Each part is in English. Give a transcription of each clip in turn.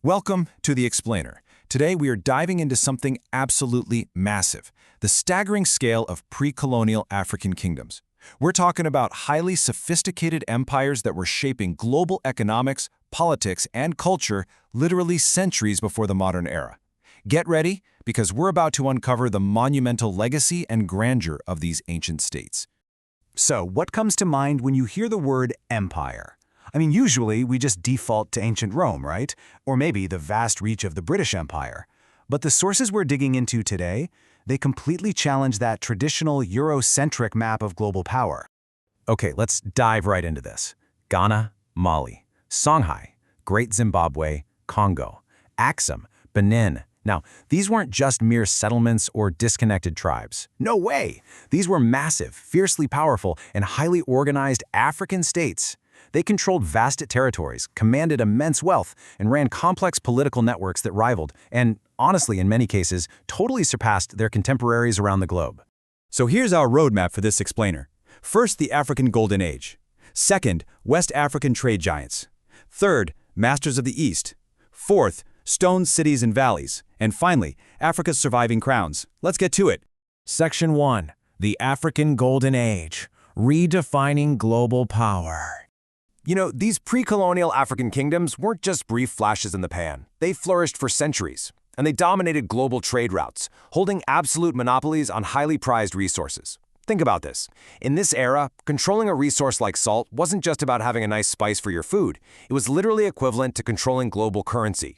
Welcome to The Explainer. Today we are diving into something absolutely massive, the staggering scale of pre-colonial African kingdoms. We're talking about highly sophisticated empires that were shaping global economics, politics, and culture literally centuries before the modern era. Get ready, because we're about to uncover the monumental legacy and grandeur of these ancient states. So, what comes to mind when you hear the word empire? Usually we just default to ancient Rome, right? Or maybe the vast reach of the British Empire. But the sources we're digging into today, they completely challenge that traditional Eurocentric map of global power. Okay, let's dive right into this. Ghana, Mali, Songhai, Great Zimbabwe, Congo, Axum, Benin. Now, these weren't just mere settlements or disconnected tribes. No way! These were massive, fiercely powerful, and highly organized African states. They controlled vast territories, commanded immense wealth, and ran complex political networks that rivaled, and honestly, in many cases, totally surpassed their contemporaries around the globe. So here's our roadmap for this explainer. First, the African Golden Age. Second, West African trade giants. Third, masters of the East. Fourth, stone cities and valleys. And finally, Africa's surviving crowns. Let's get to it. Section 1. The African Golden Age. Redefining global power. These pre-colonial African kingdoms weren't just brief flashes in the pan. They flourished for centuries, and they dominated global trade routes, holding absolute monopolies on highly prized resources. Think about this. In this era, controlling a resource like salt wasn't just about having a nice spice for your food. It was literally equivalent to controlling global currency.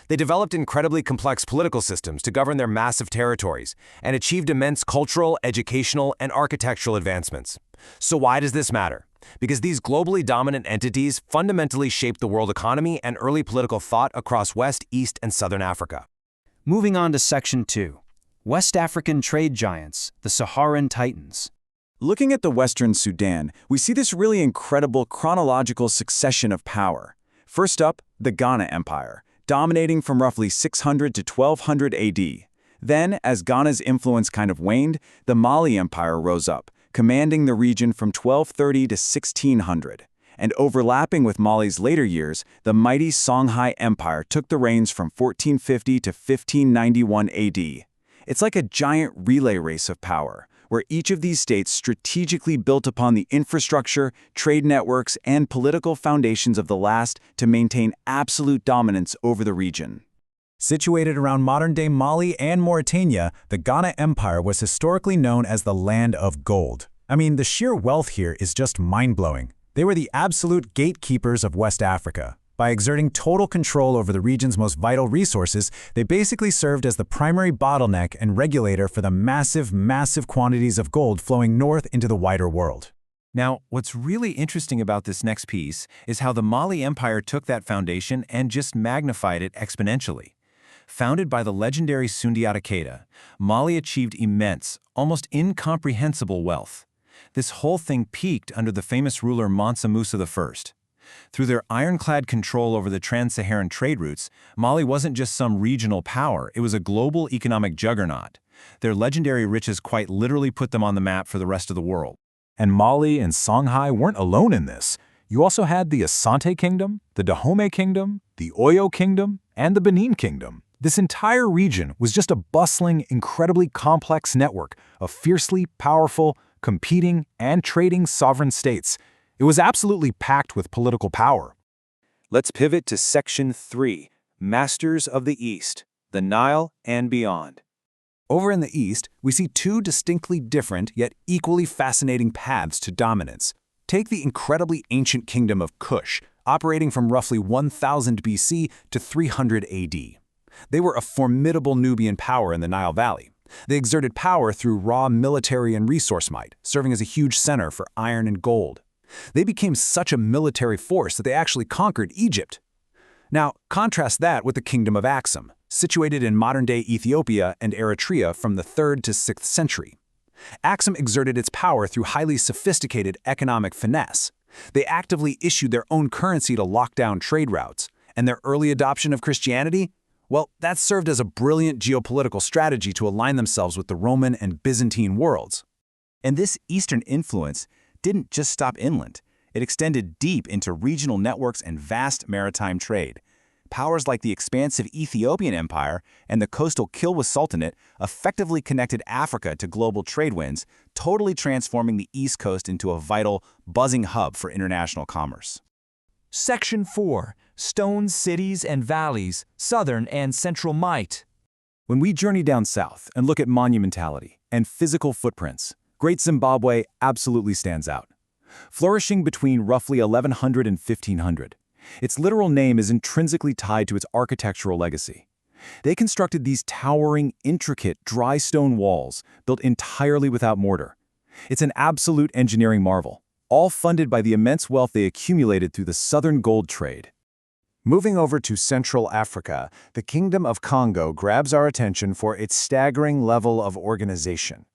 They developed incredibly complex political systems to govern their massive territories and achieved immense cultural, educational, and architectural advancements. So why does this matter? Because these globally dominant entities fundamentally shaped the world economy and early political thought across West, East, and Southern Africa. Moving on to Section 2. West African trade giants, the Saharan Titans. Looking at the Western Sudan, we see this really incredible chronological succession of power. First up, the Ghana Empire, dominating from roughly 600 to 1200 AD. Then, as Ghana's influence kind of waned, the Mali Empire rose up, commanding the region from 1230 to 1600. And overlapping with Mali's later years, the mighty Songhai Empire took the reins from 1450 to 1591 AD. It's like a giant relay race of power, where each of these states strategically built upon the infrastructure, trade networks, and political foundations of the last to maintain absolute dominance over the region. Situated around modern-day Mali and Mauritania, the Ghana Empire was historically known as the Land of Gold. The sheer wealth here is just mind-blowing. They were the absolute gatekeepers of West Africa. By exerting total control over the region's most vital resources, they basically served as the primary bottleneck and regulator for the massive quantities of gold flowing north into the wider world. Now, what's really interesting about this next piece is how the Mali Empire took that foundation and just magnified it exponentially. Founded by the legendary Sundiata Keita, Mali achieved immense, almost incomprehensible wealth. This whole thing peaked under the famous ruler Mansa Musa I. Through their ironclad control over the trans-Saharan trade routes, Mali wasn't just some regional power, it was a global economic juggernaut. Their legendary riches quite literally put them on the map for the rest of the world. And Mali and Songhai weren't alone in this. You also had the Asante Kingdom, the Dahomey Kingdom, the Oyo Kingdom, and the Benin Kingdom. This entire region was just a bustling, incredibly complex network of fiercely powerful, competing, and trading sovereign states. It was absolutely packed with political power. Let's pivot to Section 3, Masters of the East, the Nile and beyond. Over in the East, we see two distinctly different yet equally fascinating paths to dominance. Take the incredibly ancient kingdom of Kush, operating from roughly 1000 BC to 300 AD. They were a formidable Nubian power in the Nile Valley. They exerted power through raw military and resource might, serving as a huge center for iron and gold. They became such a military force that they actually conquered Egypt. Now, contrast that with the Kingdom of Axum, situated in modern-day Ethiopia and Eritrea from the 3rd to 6th century. Axum exerted its power through highly sophisticated economic finesse. They actively issued their own currency to lock down trade routes, and their early adoption of Christianity? Well, that served as a brilliant geopolitical strategy to align themselves with the Roman and Byzantine worlds. And this Eastern influence didn't just stop inland. It extended deep into regional networks and vast maritime trade. Powers like the expansive Ethiopian Empire and the coastal Kilwa Sultanate effectively connected Africa to global trade winds, totally transforming the East Coast into a vital, buzzing hub for international commerce. Section 4. Stone Cities and Valleys, Southern and Central Might. When we journey down south and look at monumentality and physical footprints, Great Zimbabwe absolutely stands out. Flourishing between roughly 1100 and 1500, its literal name is intrinsically tied to its architectural legacy. They constructed these towering, intricate, dry stone walls built entirely without mortar. It's an absolute engineering marvel, all funded by the immense wealth they accumulated through the southern gold trade. Moving over to Central Africa, the Kingdom of Congo grabs our attention for its staggering level of organization.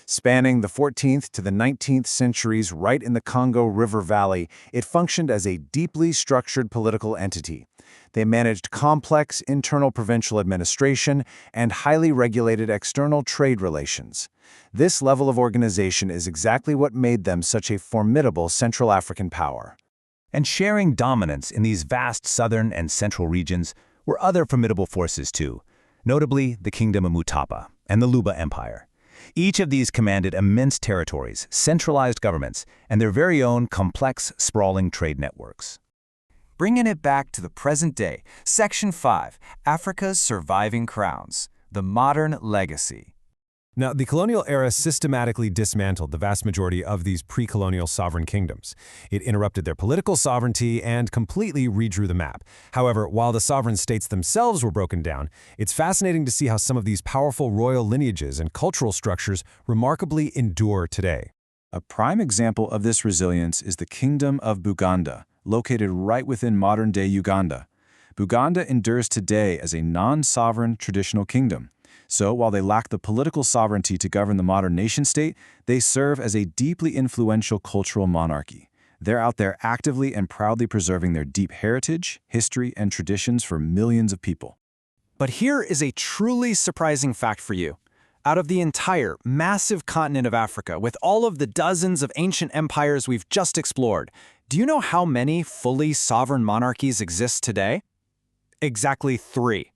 Spanning the 14th to the 19th centuries right in the Congo River Valley, it functioned as a deeply structured political entity. They managed complex internal provincial administration and highly regulated external trade relations. This level of organization is exactly what made them such a formidable Central African power. And sharing dominance in these vast southern and central regions were other formidable forces too, notably the Kingdom of Mutapa and the Luba Empire. Each of these commanded immense territories, centralized governments, and their very own complex, sprawling trade networks. Bringing it back to the present day, Section 5, Africa's Surviving Crowns, the Modern Legacy. Now, the colonial era systematically dismantled the vast majority of these pre-colonial sovereign kingdoms. It interrupted their political sovereignty and completely redrew the map. However, while the sovereign states themselves were broken down, it's fascinating to see how some of these powerful royal lineages and cultural structures remarkably endure today. A prime example of this resilience is the Kingdom of Buganda, located right within modern-day Uganda. Buganda endures today as a non-sovereign traditional kingdom. So, while they lack the political sovereignty to govern the modern nation-state, they serve as a deeply influential cultural monarchy. They're out there actively and proudly preserving their deep heritage, history, and traditions for millions of people. But here is a truly surprising fact for you. Out of the entire massive continent of Africa, with all of the dozens of ancient empires we've just explored, do you know how many fully sovereign monarchies exist today? Exactly 3.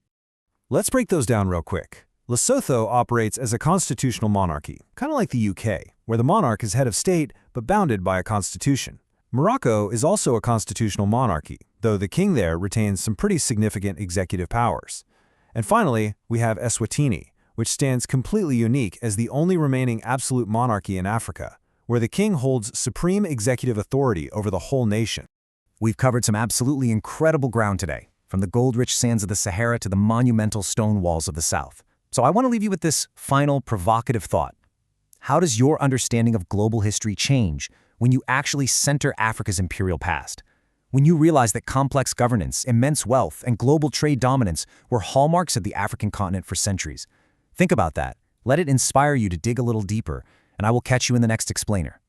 Let's break those down real quick. Lesotho operates as a constitutional monarchy, kind of like the UK, where the monarch is head of state but bounded by a constitution. Morocco is also a constitutional monarchy, though the king there retains some pretty significant executive powers. And finally, we have Eswatini, which stands completely unique as the only remaining absolute monarchy in Africa, where the king holds supreme executive authority over the whole nation. We've covered some absolutely incredible ground today, from the gold-rich sands of the Sahara to the monumental stone walls of the South. So I want to leave you with this final provocative thought. How does your understanding of global history change when you actually center Africa's imperial past? When you realize that complex governance, immense wealth, and global trade dominance were hallmarks of the African continent for centuries? Think about that. Let it inspire you to dig a little deeper, and I will catch you in the next explainer.